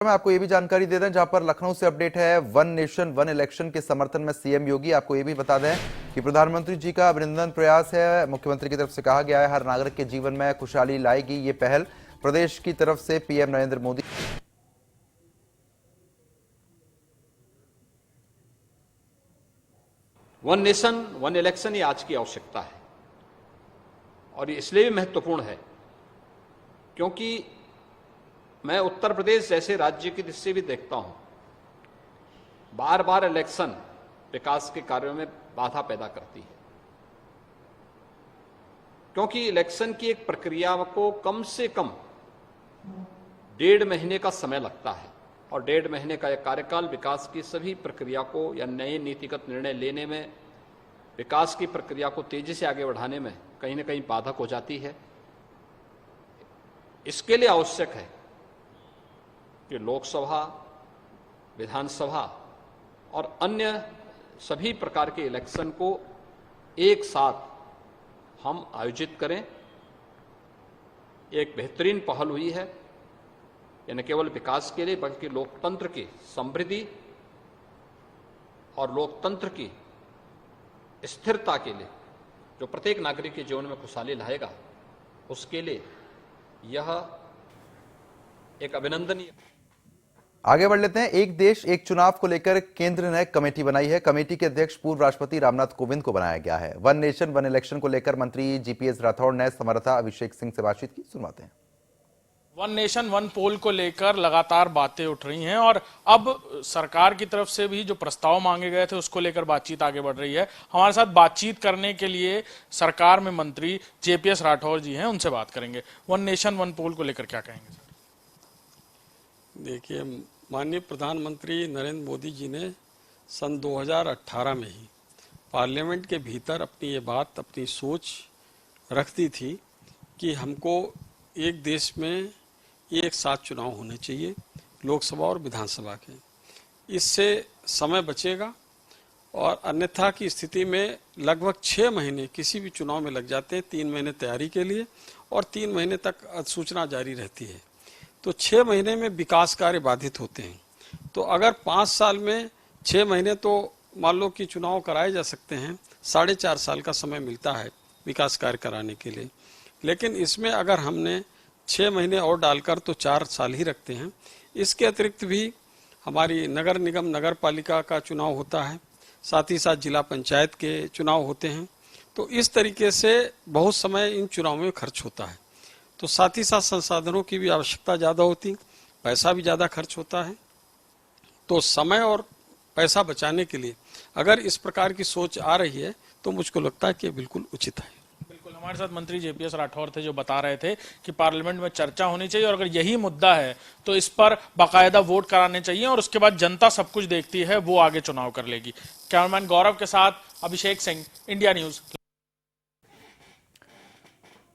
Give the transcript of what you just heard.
मैं आपको ये भी जानकारी दे दें, जहां पर लखनऊ से अपडेट है। वन नेशन वन इलेक्शन के समर्थन में सीएम योगी। आपको ये भी बता दें कि प्रधानमंत्री जी का अभिनंदन प्रयास है। मुख्यमंत्री की तरफ से कहा गया है हर नागरिक के जीवन में खुशहाली लाएगी ये पहल। प्रदेश की तरफ से PM Narendra Modi. One nation one election ये आज की आवश्यकता है और ये इसलिए भी महत्वपूर्ण है क्योंकि मैं उत्तर प्रदेश जैसे राज्य की दृष्टि से भी देखता हूं, बार बार इलेक्शन विकास के कार्यों में बाधा पैदा करती है, क्योंकि इलेक्शन की एक प्रक्रिया को कम से कम 1.5 महीने का समय लगता है और 1.5 महीने का यह कार्यकाल विकास की सभी प्रक्रिया को या नए नीतिगत निर्णय लेने में, विकास की प्रक्रिया को तेजी से आगे बढ़ाने में कहीं न कहीं बाधक हो जाती है। इसके लिए आवश्यक है कि लोकसभा, विधानसभा और अन्य सभी प्रकार के इलेक्शन को एक साथ हम आयोजित करें। एक बेहतरीन पहल हुई है, यह न केवल विकास के लिए बल्कि लोकतंत्र की समृद्धि और लोकतंत्र की स्थिरता के लिए, जो प्रत्येक नागरिक के जीवन में खुशहाली लाएगा, उसके लिए यह एक अभिनंदनीय। आगे बढ़ लेते हैं। एक देश एक चुनाव को लेकर केंद्र ने कमेटी बनाई है। कमेटी के अध्यक्ष पूर्व राष्ट्रपति रामनाथ कोविंद को बनाया गया है। वन नेशन वन इलेक्शन को लेकर मंत्री जीपीएस राठौड़ ने समर्था अभिषेक सिंह से बातचीत की। सुनवाते हैं। वन नेशन वन पोल को लेकर लगातार बातें उठ रही हैं और अब सरकार की तरफ से भी जो प्रस्ताव मांगे गए थे उसको लेकर बातचीत आगे बढ़ रही है। हमारे साथ बातचीत करने के लिए सरकार में मंत्री जेपीएस राठौड़ जी हैं, उनसे बात करेंगे। वन नेशन वन पोल को लेकर क्या कहेंगे सर? देखिए, माननीय प्रधानमंत्री नरेंद्र मोदी जी ने सन 2018 में ही पार्लियामेंट के भीतर अपनी ये बात, अपनी सोच रख दी थी कि हमको एक देश में एक साथ चुनाव होने चाहिए, लोकसभा और विधानसभा के। इससे समय बचेगा और अन्यथा की स्थिति में लगभग 6 महीने किसी भी चुनाव में लग जाते हैं, 3 महीने तैयारी के लिए और 3 महीने तक अधिसूचना जारी रहती है। तो 6 महीने में विकास कार्य बाधित होते हैं। तो अगर 5 साल में 6 महीने तो मान लो कि चुनाव कराए जा सकते हैं, 4.5 साल का समय मिलता है विकास कार्य कराने के लिए। लेकिन इसमें अगर हमने 6 महीने और डालकर तो 4 साल ही रखते हैं। इसके अतिरिक्त भी हमारी नगर निगम नगर पालिका का चुनाव होता है, साथ ही साथ जिला पंचायत के चुनाव होते हैं। तो इस तरीके से बहुत समय इन चुनावों में खर्च होता है। तो साथ ही साथ संसाधनों की भी आवश्यकता ज़्यादा होती, पैसा भी ज़्यादा खर्च होता है। तो समय और पैसा बचाने के लिए अगर इस प्रकार की सोच आ रही है तो मुझको लगता है कि बिल्कुल उचित है। बिल्कुल, हमारे साथ मंत्री जेपीएस राठौड़ थे जो बता रहे थे कि पार्लियामेंट में चर्चा होनी चाहिए और अगर यही मुद्दा है तो इस पर बाकायदा वोट कराने चाहिए और उसके बाद जनता सब कुछ देखती है, वो आगे चुनाव कर लेगी। कैमरामैन गौरव के साथ अभिषेक सिंह, इंडिया न्यूज।